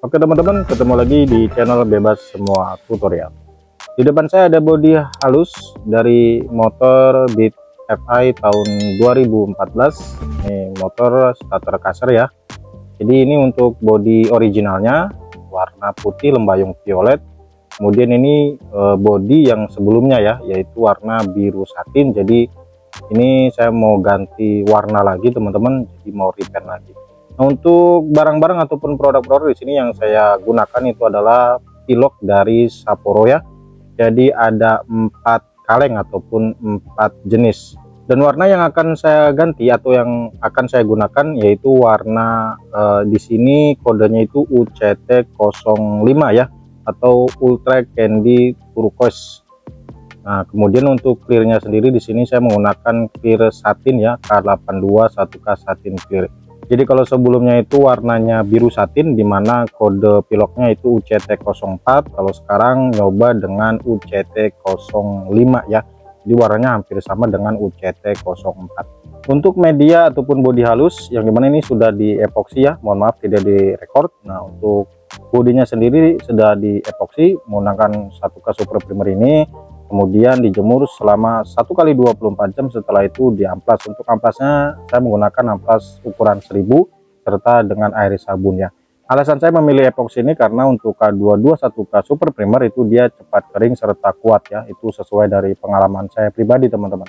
Oke teman-teman, ketemu lagi di channel Bebas Semua Tutorial. Di depan saya ada bodi halus dari motor Beat FI tahun 2014. Ini motor starter kasar ya. Jadi ini untuk bodi originalnya warna putih lembayung violet. Kemudian ini bodi yang sebelumnya ya, yaitu warna biru satin. Jadi ini saya mau ganti warna lagi teman-teman, jadi mau repaint lagi. Nah, untuk barang-barang ataupun produk-produk di sini yang saya gunakan itu adalah pilok dari Sapporo ya. Jadi ada 4 kaleng ataupun 4 jenis. Dan warna yang akan saya ganti atau yang akan saya gunakan yaitu warna di sini kodenya itu UCT05 ya, atau Ultra Candy Turquoise. Nah, kemudian untuk clearnya sendiri di sini saya menggunakan clear satin ya, K82 1K satin clear. Jadi kalau sebelumnya itu warnanya biru satin, dimana kode piloknya itu UCT04, kalau sekarang nyoba dengan UCT05 ya. Jadi warnanya hampir sama dengan UCT04. Untuk media ataupun bodi halus, yang dimana ini sudah di epoksi ya, mohon maaf tidak direkord. Nah, untuk bodinya sendiri sudah di epoksi menggunakan 1K Super Primer ini. Kemudian dijemur selama 1 kali 24 jam, setelah itu diamplas. Untuk amplasnya saya menggunakan amplas ukuran 1000 serta dengan air sabun ya. Alasan saya memilih epoksi ini karena untuk K22 1K Super Primer itu dia cepat kering serta kuat ya. Itu sesuai dari pengalaman saya pribadi teman-teman.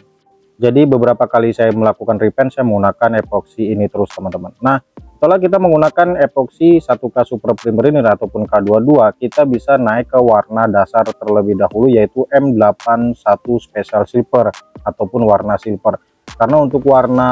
Jadi beberapa kali saya melakukan repaint saya menggunakan epoksi ini terus teman-teman. Nah, setelah kita menggunakan epoksi 1K Super Primer ini ataupun K22, kita bisa naik ke warna dasar terlebih dahulu yaitu M81 Special Silver ataupun warna silver. Karena untuk warna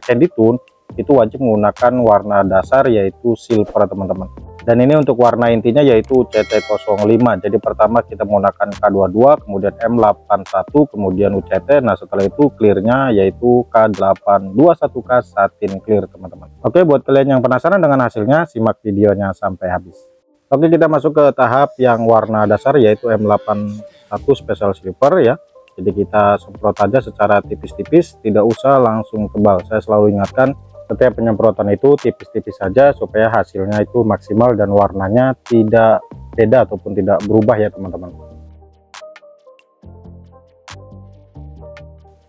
Candy Tone itu wajib menggunakan warna dasar yaitu silver teman-teman. Dan ini untuk warna intinya yaitu CT05. Jadi pertama kita menggunakan K22, kemudian M81, kemudian UCT. Nah, setelah itu clearnya yaitu K821K satin clear teman-teman. Oke, buat kalian yang penasaran dengan hasilnya, simak videonya sampai habis. Oke, kita masuk ke tahap yang warna dasar yaitu M81 Special Silver ya. Jadi kita semprot aja secara tipis-tipis, tidak usah langsung tebal. Saya selalu ingatkan setiap penyemprotan itu tipis-tipis saja supaya hasilnya itu maksimal dan warnanya tidak beda ataupun tidak berubah ya teman-teman.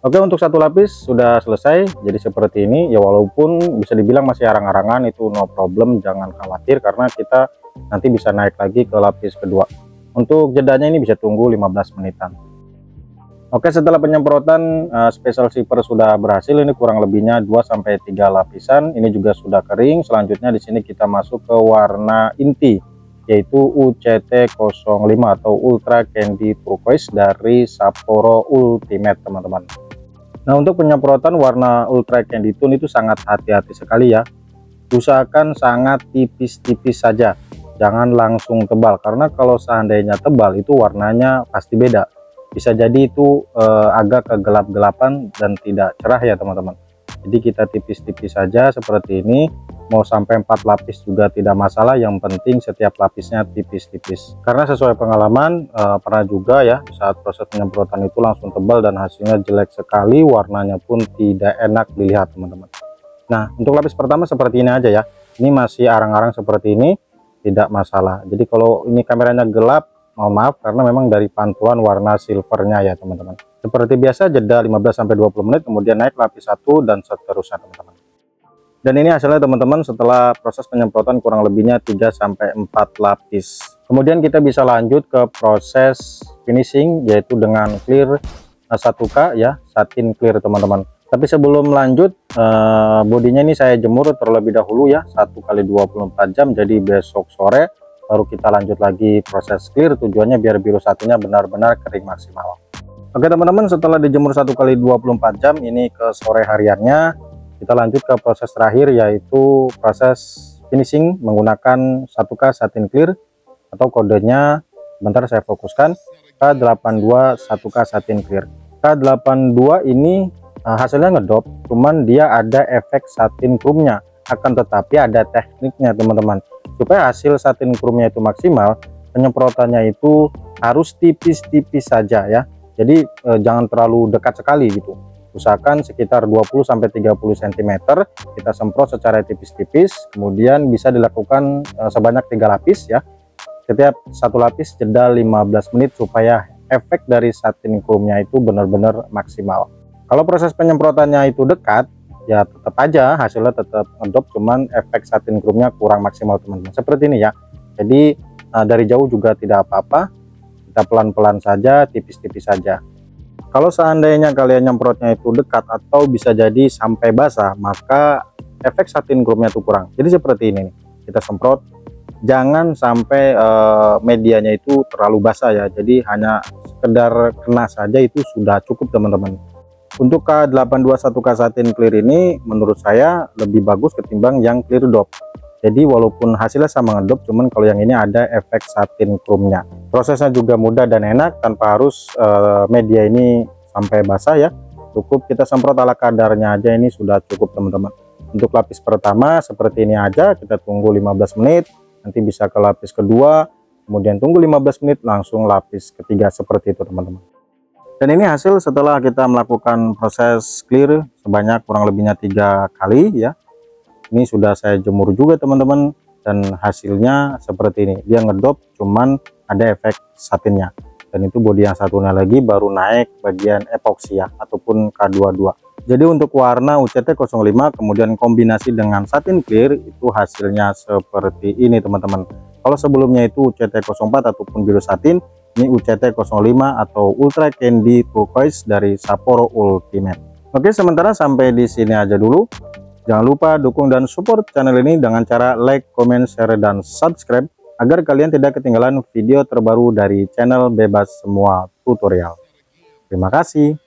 Oke, untuk satu lapis sudah selesai. Jadi seperti ini ya, walaupun bisa dibilang masih arang-arangan, itu no problem, jangan khawatir karena kita nanti bisa naik lagi ke lapis kedua. Untuk jedanya ini bisa tunggu 15 menitan. Oke, setelah penyemprotan Special Silver sudah berhasil, ini kurang lebihnya 2-3 lapisan. Ini juga sudah kering. Selanjutnya di sini kita masuk ke warna inti yaitu UCT05 atau Ultra Candy Turquoise dari Sapporo Ultimate teman-teman. Nah, untuk penyemprotan warna Ultra Candy Tone itu sangat hati-hati sekali ya. Usahakan sangat tipis-tipis saja, jangan langsung tebal, karena kalau seandainya tebal itu warnanya pasti beda. Bisa jadi itu agak kegelap-gelapan dan tidak cerah ya teman-teman. Jadi kita tipis-tipis saja seperti ini. Mau sampai 4 lapis juga tidak masalah, yang penting setiap lapisnya tipis-tipis. Karena sesuai pengalaman pernah juga ya, saat proses penyemprotan itu langsung tebal dan hasilnya jelek sekali, warnanya pun tidak enak dilihat teman-teman. Nah, untuk lapis pertama seperti ini aja ya. Ini masih arang-arang seperti ini, tidak masalah. Jadi kalau ini kameranya gelap, mohon maaf karena memang dari pantulan warna silvernya ya teman-teman. Seperti biasa jeda 15-20 menit, kemudian naik lapis 1 dan seterusnya teman-teman. Dan ini hasilnya teman-teman setelah proses penyemprotan kurang lebihnya 3-4 lapis. Kemudian kita bisa lanjut ke proses finishing yaitu dengan clear 1K ya, satin clear teman-teman. Tapi sebelum lanjut, bodinya ini saya jemur terlebih dahulu ya, 1 kali 24 jam. Jadi besok sore baru kita lanjut lagi proses clear, tujuannya biar biru satinnya benar-benar kering maksimal. Oke teman-teman, setelah dijemur 1 kali 24 jam, ini ke sore hariannya kita lanjut ke proses terakhir yaitu proses finishing menggunakan 1K satin clear atau kodenya bentar saya fokuskan, K82 1K satin clear. K82 ini hasilnya ngedop, cuman dia ada efek satin chrome-nya, akan tetapi ada tekniknya teman-teman. Supaya hasil satin chrome-nya itu maksimal, penyemprotannya itu harus tipis-tipis saja ya. Jadi jangan terlalu dekat sekali gitu. Usahakan sekitar 20-30 cm, kita semprot secara tipis-tipis, kemudian bisa dilakukan sebanyak 3 lapis ya. Setiap satu lapis jeda 15 menit supaya efek dari satin chrome-nya itu benar-benar maksimal. Kalau proses penyemprotannya itu dekat, ya tetap aja hasilnya tetap ngedrop, cuman efek satin chrome-nya kurang maksimal teman-teman. Seperti ini ya. Jadi dari jauh juga tidak apa-apa, kita pelan-pelan saja, tipis-tipis saja. Kalau seandainya kalian nyemprotnya itu dekat atau bisa jadi sampai basah, maka efek satin chrome-nya itu kurang. Jadi seperti ini nih, kita semprot, jangan sampai medianya itu terlalu basah ya. Jadi hanya sekedar kena saja itu sudah cukup teman-teman. Untuk K821K satin clear ini menurut saya lebih bagus ketimbang yang clear dop. Jadi walaupun hasilnya sama ngedop, cuman kalau yang ini ada efek satin chrome-nya. Prosesnya juga mudah dan enak tanpa harus media ini sampai basah ya. Cukup kita semprot ala kadarnya aja, ini sudah cukup teman-teman. Untuk lapis pertama seperti ini aja, kita tunggu 15 menit, nanti bisa ke lapis kedua, kemudian tunggu 15 menit, langsung lapis ketiga, seperti itu teman-teman. Dan ini hasil setelah kita melakukan proses clear sebanyak kurang lebihnya 3 kali ya. Ini sudah saya jemur juga teman-teman, dan hasilnya seperti ini. Dia ngedop, cuman ada efek satinnya. Dan itu bodi yang satunya lagi baru naik bagian epoxy ya, ataupun K22. Jadi untuk warna UCT05 kemudian kombinasi dengan satin clear, itu hasilnya seperti ini teman-teman. Kalau sebelumnya itu UCT04 ataupun biru satin, ini UCT05 atau Ultra Candy Turquoise dari Sapporo Ultimate. Oke, sementara sampai di sini aja dulu. Jangan lupa dukung dan support channel ini dengan cara like, comment, share, dan subscribe agar kalian tidak ketinggalan video terbaru dari channel Bebas Semua Tutorial. Terima kasih.